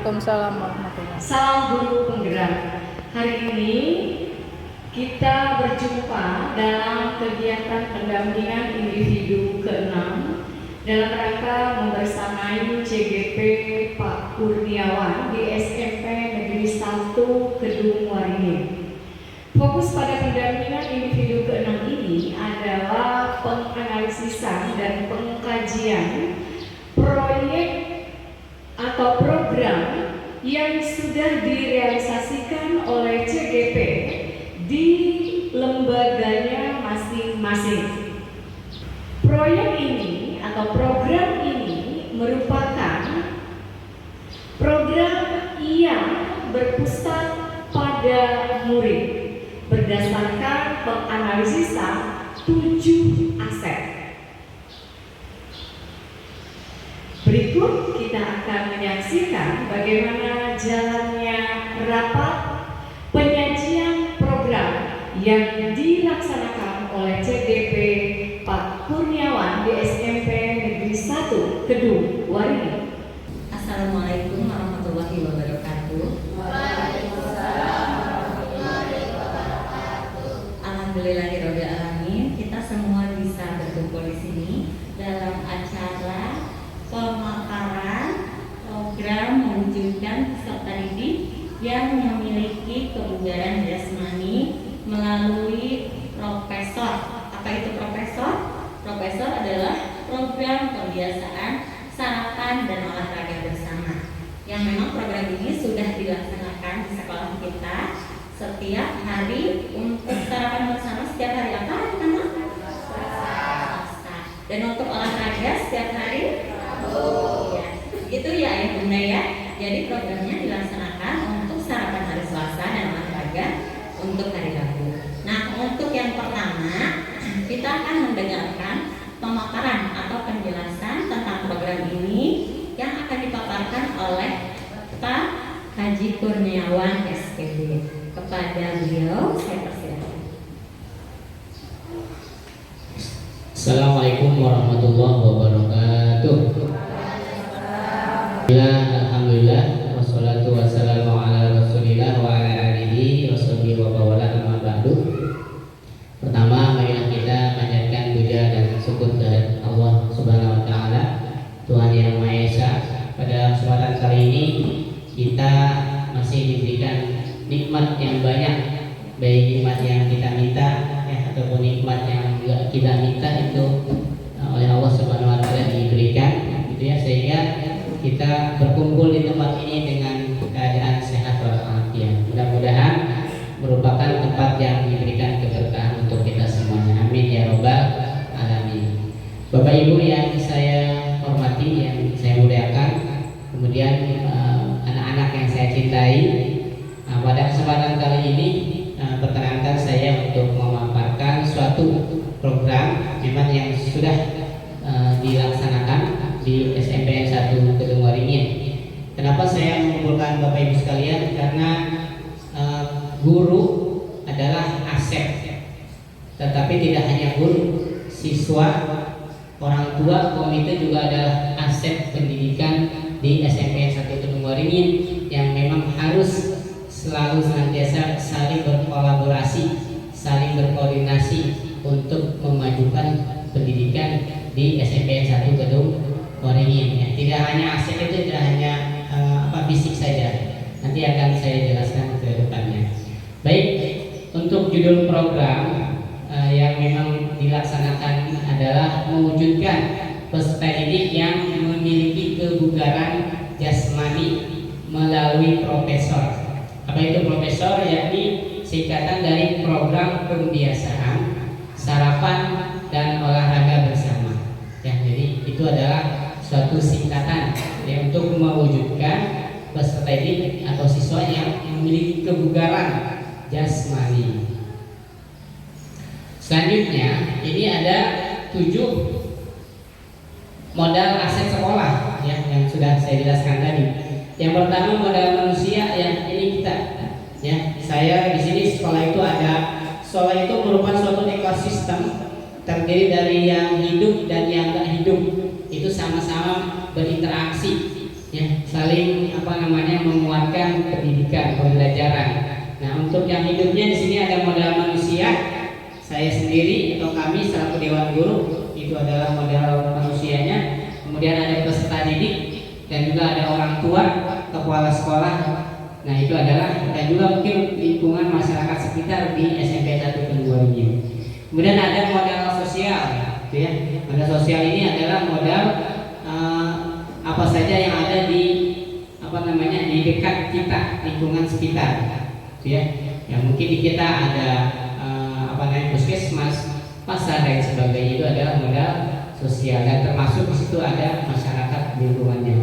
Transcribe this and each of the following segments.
Waalaikumsalam warahmatullahi wabarakatuh. Salam guru penggerak. Hari ini kita berjumpa dalam kegiatan pendampingan individu ke-6 dalam rangka membersamai CGP Pak Kurniawan di SMP Negeri 1 Kedung Waringin. Fokus pada pendampingan individu ke-6 ini adalah penganalisisan dan pengkajian proyek atau program yang sudah direalisasikan oleh CGP di lembaganya masing-masing. Proyek ini atau program ini merupakan program yang berpusat pada murid berdasarkan penganalisisan 7 aset. Berikut kita akan menyaksikan bagaimana jalannya rapat penyajian program yang dilaksanakan oleh CGP Pak Kurniawan di SMP Negeri 1 Kedung Waringin. Assalamualaikum warahmatullahi wabarakatuh. Waalaikumsalam warahmatullahi wabarakatuh. Alhamdulillahirabbil alamin, kita semua bisa berkumpul di sini dalam acara pemakaran program mewujudkan peserta didik yang memiliki kebugaran jasmani melalui profesor. Apa itu profesor? Profesor adalah program pembiasaan sarapan dan olahraga bersama, yang memang program ini sudah dilaksanakan di sekolah kita setiap hari. Untuk sarapan bersama setiap hari apa anak-anak? Selasa. Dan untuk olahraga setiap hari? Ya, itu ya Bunda ya. Jadi programnya dilaksanakan untuk sarapan hari Selasa dan olahraga untuk hari Rabu. Nah, untuk yang pertama kita akan mendengarkan pemaparan atau penjelasan tentang program ini yang akan dipaparkan oleh Pak Haji Kurniawan SPB. Kepada beliau saya persilakan. Assalamualaikum warahmatullahi wabarakatuh. Alhamdulillah wassalatu wassalamu ala rasulillah wa ala alihi washabihi wa bawala amma ba'du. Pertama, marilah kita panjatkan puja dan syukur kepada Allah Subhanahu wa taala, Tuhan yang Maha Esa. Pada kesempatan kali ini kita masih diberikan nikmat yang banyak, baik nikmat yang kita minta ataupun nikmat yang juga kita minta itu oleh Allah Subhanahu wa taala diberikan, gitu ya, sehingga kita berkumpul di tempat ini dengan keadaan sehat walafiat. Mudah-mudahan merupakan tempat yang diberikan keberkahan untuk kita semuanya. Amin ya robbal alamin. Bapak Ibu yang saya hormati, yang saya muliakan, kemudian anak-anak yang saya cintai, pada kesempatan kali ini perkenankan saya untuk memaparkan suatu program memang yang sudah dilaksanakan di SMPN 1 Kedung Waringin. Kenapa saya mengumpulkan Bapak Ibu sekalian? Karena guru adalah aset, tetapi tidak hanya guru, siswa, orang tua, komite juga adalah aset pendidikan di SMPN 1 Kedung Waringin yang memang harus selalu senantiasa saling berkolaborasi, saling berkoordinasi untuk memajukan pendidikan di SMPN 1 Kedung Waringin. Ya, tidak hanya aset itu tidak hanya fisik saja. Nanti akan saya jelaskan ke depannya. Baik, untuk judul program yang memang dilaksanakan adalah mewujudkan peserta didik yang memiliki kebugaran jasmani melalui profesor. Apa itu profesor? Yakni singkatan dari program pembiasaan sarapan dan olahraga bersama. Ya, jadi itu adalah suatu singkatan ya, untuk mewujudkan peserta didik atau siswa yang memiliki kebugaran jasmani. Selanjutnya, ini ada 7 modal aset sekolah ya, yang sudah saya jelaskan tadi. Yang pertama modal manusia, yang ini kita ya. Saya di sini sekolah itu itu merupakan suatu ekosistem terdiri dari yang hidup dan yang tidak hidup. Itu sama-sama berinteraksi ya, saling menguatkan pendidikan, pembelajaran. Nah, untuk yang hidupnya di sini ada modal manusia, saya sendiri atau kami selaku Dewan Guru itu adalah modal manusianya. Kemudian ada peserta didik dan juga ada orang tua, kepala sekolah. Nah, itu adalah, dan juga mungkin lingkungan masyarakat sekitar di SMP 1 Kedua ini. Kemudian ada modal sosial, gitu ya. Modal sosial ini adalah modal apa saja yang ada di di dekat kita, lingkungan sekitar, gitu ya. Yang mungkin di kita ada puskesmas, pasar dan sebagainya, itu adalah modal sosial, dan termasuk di situ ada masyarakat lingkungannya.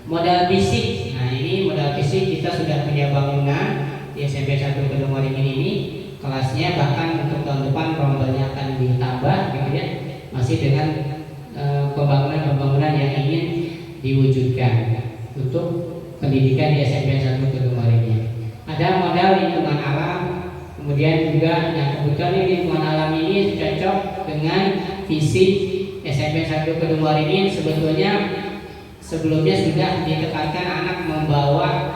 Modal fisik, nah ini modal fisik kita sudah punya bangunan di SMP 1 Kedung Waringin ini, kelasnya bahkan untuk tahun depan rombelnya akan ditambah, gitu ya, masih dengan pembangunan yang ingin diwujudkan untuk pendidikan di SMP 1 Kedung Waringin. Ada modal lingkungan alam, kemudian juga yang kebetulan lingkungan alam ini cocok dengan visi SMP 1 Kedung Waringin. Sebelumnya sudah ditekankan anak membawa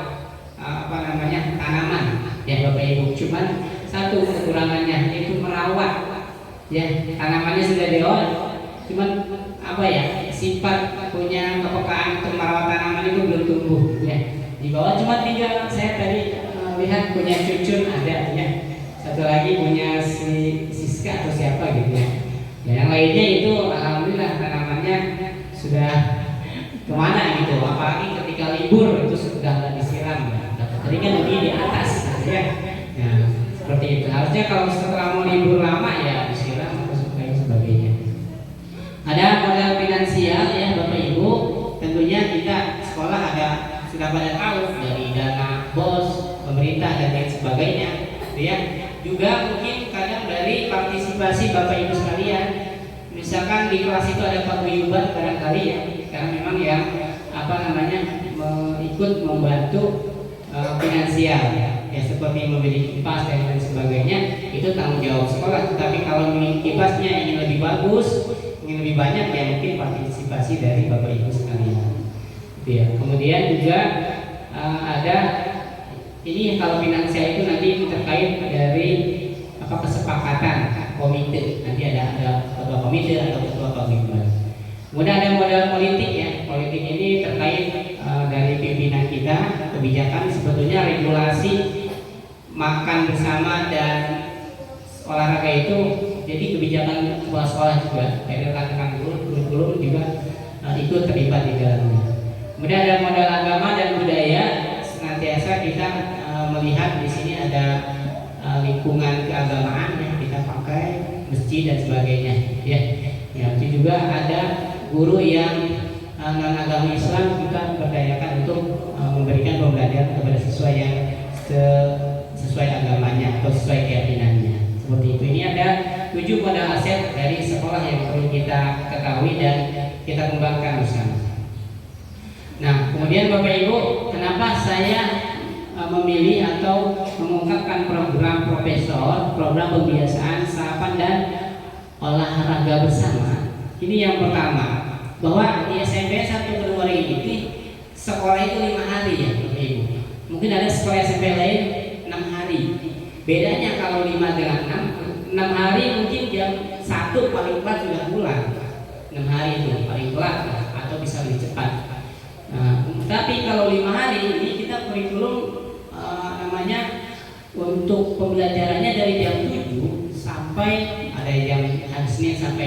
tanaman, ya Bapak Ibu. Cuman satu kekurangannya yaitu merawat, ya, tanamannya sudah diolah, cuman sifat punya kepekaan untuk merawat tanaman itu belum tumbuh, ya. Di bawah cuma 3, saya tadi lihat punya cucun ada, ya. Satu lagi punya si Siska atau siapa gitu, ya. Yang lainnya itu alhamdulillah tanamannya sudah kemana gitu, apalagi ketika libur itu sudah disiram, ya. Tadi kan lebih di atas, gitu ya. Nah, seperti itu. Harusnya kalau setelah mau libur lama ya disiram atau sebagainya. Ada modal finansial, ya Bapak Ibu. Tentunya kita sekolah sudah pada tahu dari dana BOS, pemerintah dan lain sebagainya, gitu ya. Juga mungkin kadang dari partisipasi Bapak Ibu sekalian. Misalkan di kelas itu ada paguyuban barangkali, ya, karena memang yang ikut membantu finansial, ya seperti membeli kipas dan lain sebagainya, itu tanggung jawab sekolah. Tapi kalau kipasnya ingin lebih bagus, ingin lebih banyak, ya mungkin partisipasi dari Bapak Ibu sekalian, gitu ya. Kemudian juga ada ini, kalau finansial itu nanti terkait dari kesepakatan komite, nanti ada ketua komite atau ketua paguyuban. Kemudian ada modal politik, ya. Politik ini terkait dari pimpinan kita, kebijakan, sebetulnya regulasi makan bersama dan olahraga itu jadi kebijakan sekolah-sekolah juga, dari rekan-rekan guru juga ikut terlibat di dalamnya. Kemudian ada modal agama dan budaya, senantiasa kita melihat di sini ada lingkungan keagamaan yang kita pakai, masjid dan sebagainya, ya. Itu juga ada guru yang non agama Islam, kita berdayakan untuk memberikan pembelajaran kepada siswa yang sesuai agamanya atau sesuai keyakinannya. Seperti itu. Ini ada 7 modal aset dari sekolah yang perlu kita ketahui dan kita kembangkan bersama. Nah, kemudian Bapak Ibu, kenapa saya memilih atau mengungkapkan program profesor, program pembiasaan sarapan dan olahraga bersama? Ini yang pertama, bahwa di SMP 1 Kedung Waringin ini sekolah itu 5 hari, ya Bapak Ibu. Mungkin ada sekolah SMP lain 6 hari. Bedanya kalau 5 dengan 6 hari mungkin jam 1 paling telat sudah pulang. 6 hari itu paling telat, atau bisa lebih cepat. Nah, tapi kalau 5 hari ini kita kurikulum untuk pembelajarannya dari jam 7 sampai ada jam hari Senin sampai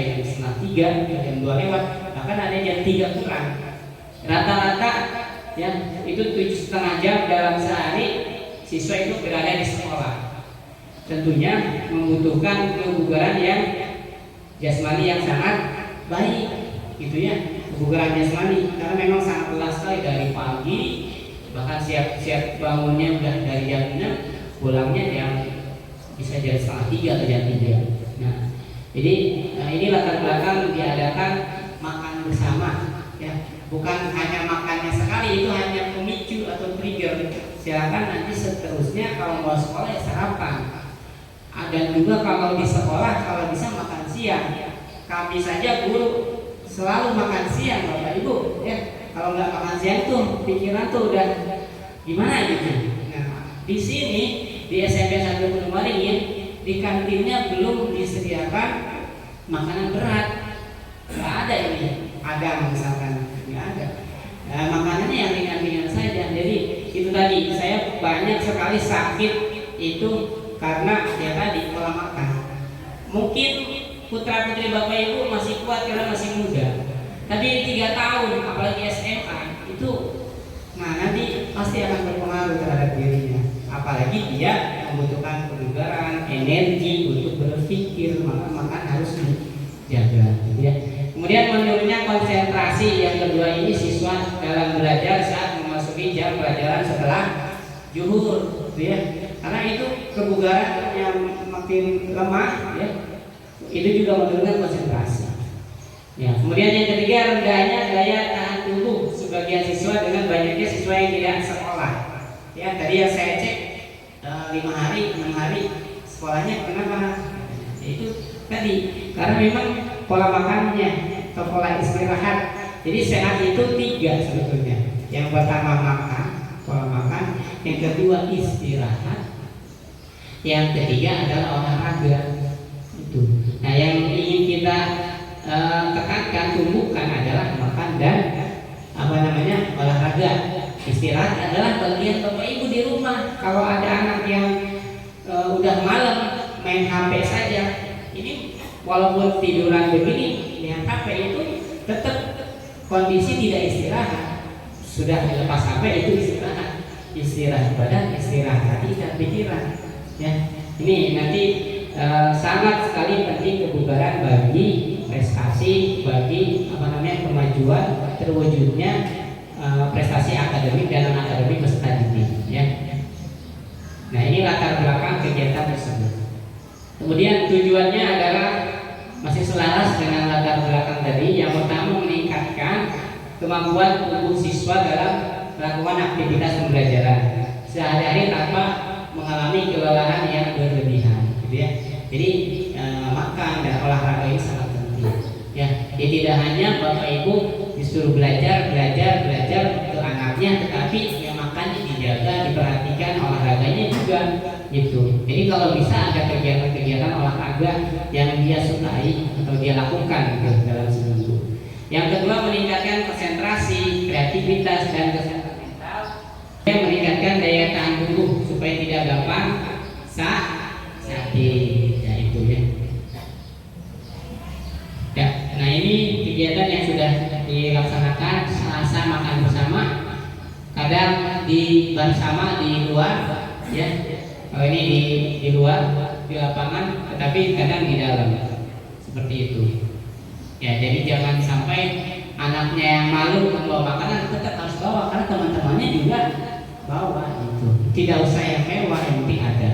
jam 2:30, jam 2 lewat, bahkan ada jam 3 kurang. Rata-rata, ya, itu 7,5 jam dalam sehari siswa itu berada di sekolah. Tentunya membutuhkan kebugaran yang jasmani yang sangat baik, gitu ya, kebugaran jasmani, karena memang sangat lelah sekali dari pagi, bahkan siap-siap bangunnya udah dari jam 6, pulangnya yang bisa jam 2:30 atau jam 3. Nah, jadi ini latar belakang diadakan makan bersama, ya, bukan hanya makannya sekali, itu hanya pemicu atau trigger. Silakan nanti seterusnya kalau mau sekolah ya sarapan. Dan juga kalau di sekolah kalau bisa makan siang. Kami saja guru selalu makan siang, Bapak Ibu, ya. kalau nggak makan siang tuh pikiran tuh udah gimana gitu. Nah, di sini di SMP 1 Gunung Waringin di kantinnya belum disediakan makanan berat, nggak ada ini, ada misalkan nggak ada. Nah, makanannya yang ringan-ringan saja. Jadi itu tadi saya banyak sekali sakit itu karena ya tadi pola makan. Mungkin putra putri bapak ibu masih kuat karena masih muda, tapi 3 tahun apalagi SMA itu, nah nanti pasti akan berpengaruh terhadap dirinya. Apalagi dia membutuhkan kebugaran, energi untuk berpikir, maka makan harus dijaga. Gitu ya. Kemudian menurunnya konsentrasi yang kedua ini siswa dalam belajar saat memasuki jam pelajaran setelah zuhur, gitu ya. Karena itu kebugaran yang makin lemah, ya, itu juga menurunkan konsentrasi. Ya, kemudian yang ketiga rendahnya daya tahan tubuh sebagian siswa dengan banyaknya siswa yang tidak sekolah. Ya, tadi yang saya cek 5 hari, 6 hari sekolahnya kenapa? Itu tadi karena memang pola makannya atau pola istirahat. Jadi sehat itu 3 sebetulnya. Yang pertama makan, pola makan. Yang kedua istirahat. Yang ketiga adalah olahraga. Itu. Nah, yang ingin kita tekankan, tumbuhkan adalah makan dan olahraga. Istirahat adalah bagian bapak ibu di rumah. Kalau ada anak yang udah malam main HP saja, ini walaupun tiduran begini lihat HP itu tetap kondisi tidak istirahat. Sudah dilepas HP itu istirahat badan, istirahat hati dan pikiran. Ya, ini nanti sangat sekali penting kebugaran bagi prestasi, bagi kemajuan terwujudnya prestasi akademik dan non akademik peserta didik. Ya. Nah, ini latar belakang kegiatan tersebut. Kemudian tujuannya adalah masih selaras dengan latar belakang tadi. Yang pertama meningkatkan kemampuan tubuh siswa dalam melakukan aktivitas pembelajaran sehari-hari tanpa mengalami kelelahan yang berlebihan, gitu ya. Jadi makan dan olahraga ini sangat penting. Ya, jadi tidak hanya bapak ibu disuruh belajar ke anaknya, tetapi yang makannya dijaga, diperhatikan, olahraganya juga, gitu. Jadi kalau bisa ada kegiatan-kegiatan olahraga yang dia sukai atau dia lakukan gitu, dalam seminggu. Yang kedua meningkatkan konsentrasi, kreativitas dan kesehatan mental. Yang meningkatkan daya tahan tubuh supaya tidak gampang sakit, ya itu ya. Ya, nah ini kegiatan yang sudah dilaksanakan. Selasa makan bersama, kadang bersama di luar, ya. Kalau ini di luar di lapangan, tetapi kadang di dalam, seperti itu. Ya, jadi jangan sampai anaknya yang malu membawa makanan, tetap harus bawa karena teman-temannya juga bawa gitu. Tidak usah yang mewah, yang penting ada.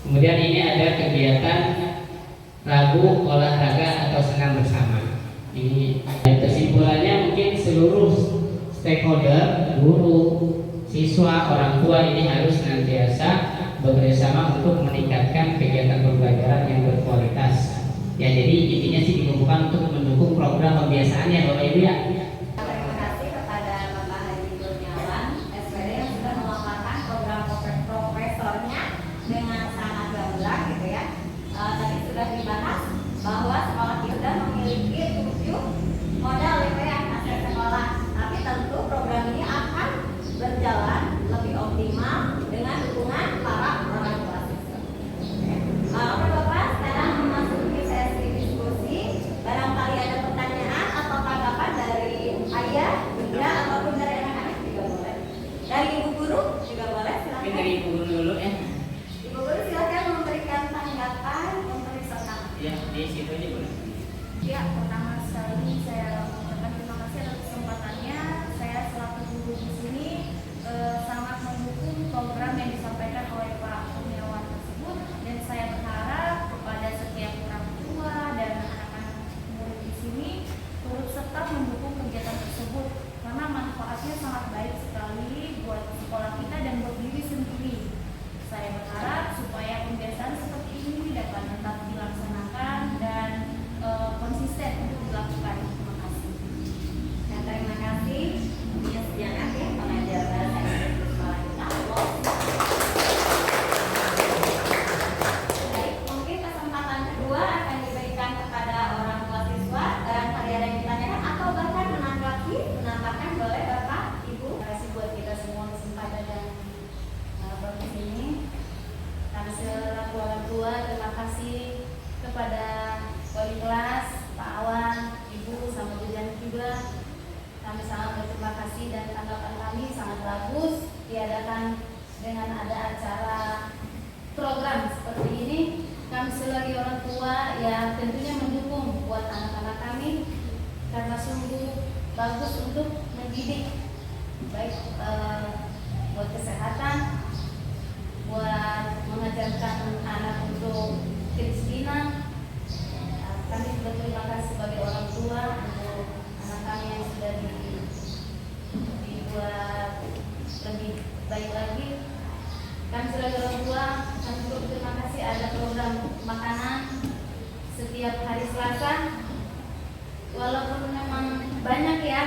Kemudian ini ada kegiatan ragu olahraga atau senam bersama. Ini kesimpulannya mungkin seluruh stakeholder, guru, siswa, orang tua ini harus senantiasa bekerjasama untuk meningkatkan kegiatan pembelajaran yang berkualitas. Ya, jadi intinya sih dikumpulkan untuk mendukung program pembiasaannya, Bapak Ibu ya. Terima kasih kepada Bapak Haji Kurniawan, SPD yang sudah memaparkan program profesornya dengan sangat gamblang gitu ya. Tadi sudah dibahas bahwa sekolah kita memiliki 7 modal gitu ya, aset sekolah. Tapi tentu program ini akan berjalan lebih optimal dengan dukungan para orang tua siswa. Oke Bapak, sekarang memasuki sesi diskusi. Barangkali ada pertanyaan atau tanggapan dari ayah, bunda, ataupun dari anak-anak juga boleh. Dari ibu guru juga boleh, silakan. Mungkin dari ibu guru dulu ya. Ibu guru silakan memberikan tanggapan untuk peserta. Ya, di situ aja boleh. Ya, pertama sekali saya mengucapkan terima kasih atas kesempatannya. Saya selaku guru di sini sangat mendukung program yang disampaikan oleh Pak Kurniawan tersebut, dan saya berharap kepada setiap orang tua dan anak-anak murid di sini turut serta mendukung kegiatan tersebut karena manfaatnya sangat baik sekali buat sekolah kita dan buat diri sendiri. Saya berharap supaya pembiasaan seperti ini dapat tetap dilaksanakan dan konsisten untuk dilakukan. Terima kasih. kedua, terima kasih kepada wali kelas, Pak Awan, Ibu, sama Bu Jan juga. Kami sangat berterima kasih dan tanggapan kami sangat bagus diadakan dengan ada acara program seperti ini. Kami sebagai orang tua ya tentunya mendukung buat anak-anak kami karena sungguh bagus untuk mendidik baik buat kesehatan, buat mengajarkan anak untuk kedisiplinan. Kami berterima kasih sebagai orang tua untuk anak kami yang sudah dibuat lebih baik lagi. Kami sebagai orang tua, kami juga berterima kasih ada program makanan setiap hari Selasa. Walaupun memang banyak ya,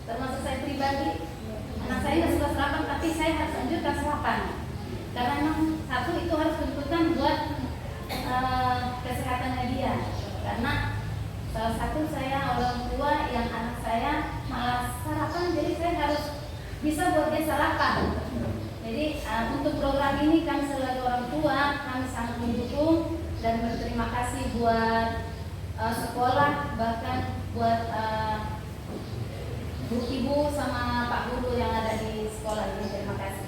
termasuk saya pribadi, anak saya nggak suka sarapan, tapi saya harus anjurkan sarapan. Karena memang satu itu harus tuntutan buat kesehatannya dia. Karena salah satu saya orang tua yang anak saya malas sarapan, jadi saya harus bisa buat dia sarapan. Jadi untuk program ini kami sebagai orang tua kami sangat mendukung dan berterima kasih buat sekolah, bahkan buat Bu Ibu sama Pak Guru yang ada di sekolah ini. Terima kasih.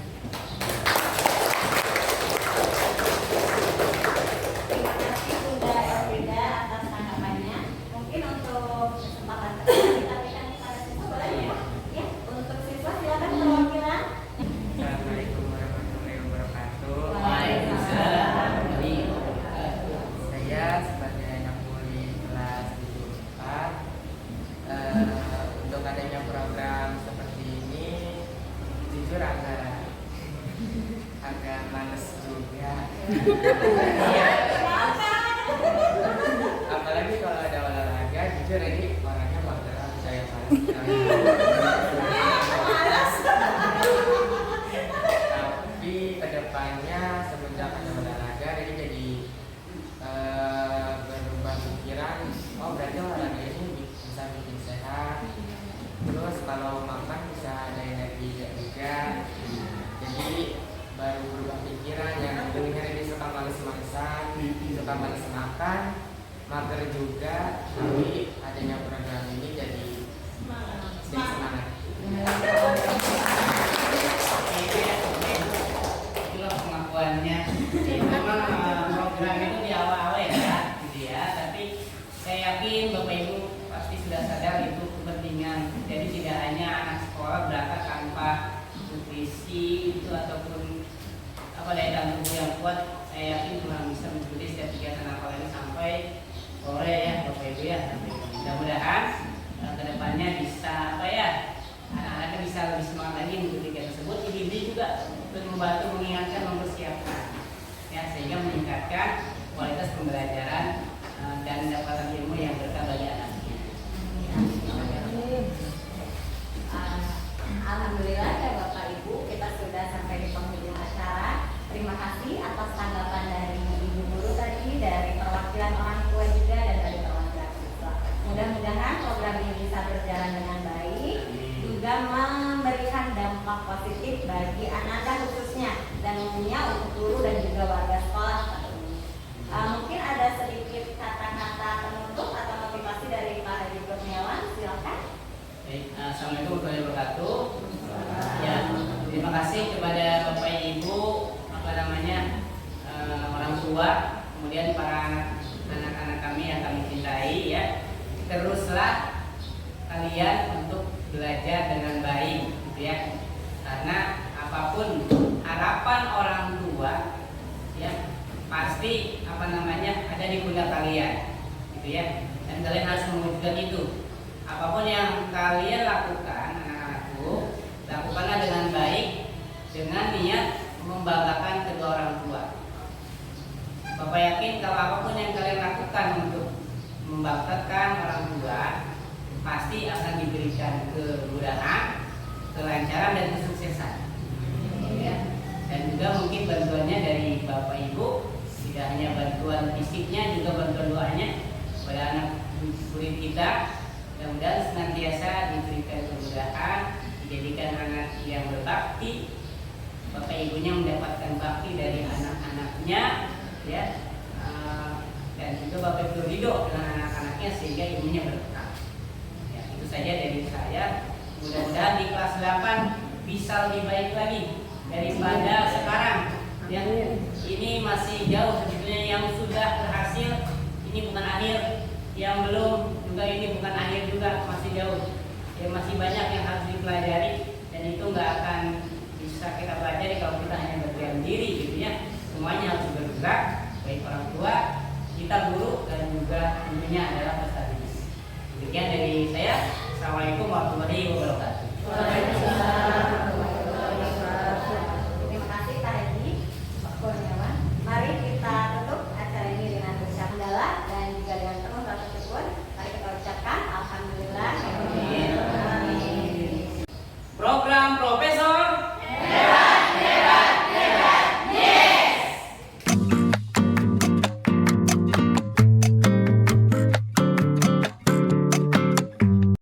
Terima kasih Bunda Elvida atas tanggapannya. Mungkin untuk kesempatan kedua kita berikan kepada siswa, boleh ya? Ya, untuk siswa silakan perwakilan. Assalamualaikum warahmatullahi wabarakatuh. Waalaikumsalam. Saya sebagai anak murid kelas 4, untuk adanya program seperti ini jujur agak males juga. Apalagi kalau ada olahraga, jujur ini orangnya mageran, saya malas. Tapi kedepannya semenjak ada olahraga ini jadi berubah pikiran. Oh berarti olahraga ini bisa bikin sehat. Terus kalau makan bisa ada energi juga. Jadi baru berubah pikiran. Yang dulunya ini suka males-malesan, suka males makan, mager juga. Tapi adanya program ini jadi semangat. Itulah pengakuannya. Memang program itu di awal ya, gitu ya. Tapi saya yakin Bapak Ibu pasti sudah sadar itu kepentingan. Jadi tidak hanya anak sekolah berangkat tanpa nutrisi itu ataupun daya tahan tubuh yang kuat. Saya yakin Tuhan bisa mengikuti setiap kegiatan apel ini sampai sore ya Bapak Ibu ya. Mudah-mudahan kedepannya bisa anak-anaknya bisa lebih semangat lagi mengikuti kegiatan tersebut. Ini juga membantu mengingatkan, mempersiapkan ya, sehingga meningkatkan kualitas pembelajaran dan mendapatkan ilmu yang berkah bagi anaknya. Alhamdulillah ya Bapak Ibu, kita sudah sampai di penghujung acara. Terima kasih atas tanggapan dari Ibu Guru tadi, dari perwakilan orang tua juga, dan dari perwakilan siswa. Mudah-mudahan program ini bisa berjalan dengan baik, juga memberikan dampak positif bagi anak-anak khususnya, dan umumnya untuk guru dan juga warga sekolah tentunya. Mungkin ada sedikit kata-kata penutup atau motivasi dari Pak Haji Kurniawan, silakan. Assalamualaikum warahmatullahi wabarakatuh. Ya, terima kasih kepada Bapak Ibu, orang tua, kemudian para anak-anak kami yang kami cintai ya. Teruslah kalian untuk belajar dengan baik, gitu ya. Karena apapun harapan orang tua, ya pasti ada di pundak kalian, gitu ya. Dan kalian harus mewujudkan itu. Apapun yang kalian lakukan, anak-anakku, lakukanlah dengan baik, dengan niat membanggakan kedua orang tua. Bapak yakin kalau apapun yang kalian lakukan untuk membanggakan orang tua, pasti akan diberikan kemudahan, kelancaran, dan kesuksesan. Ya. Dan juga mungkin bantuannya dari Bapak Ibu, tidak hanya bantuan fisiknya, juga bantuan doanya kepada anak murid kita. Mudah-mudahan senantiasa diberikan kemudahan, dijadikan anak yang berbakti, Bapak Ibunya mendapatkan bakti dari anak-anaknya, ya. Dan juga Bapak Ibu ridho dengan anak-anaknya sehingga ilmunya berkah. Ya, itu saja dari saya. Mudah-mudahan di kelas 8 bisa lebih baik lagi daripada sekarang. Yang ini masih jauh sebetulnya, yang sudah berhasil ini bukan akhir, yang belum juga ini bukan akhir juga, masih jauh. Ya, masih banyak yang harus dipelajari dan itu nggak akan bisa kita pelajari kalau kita hanya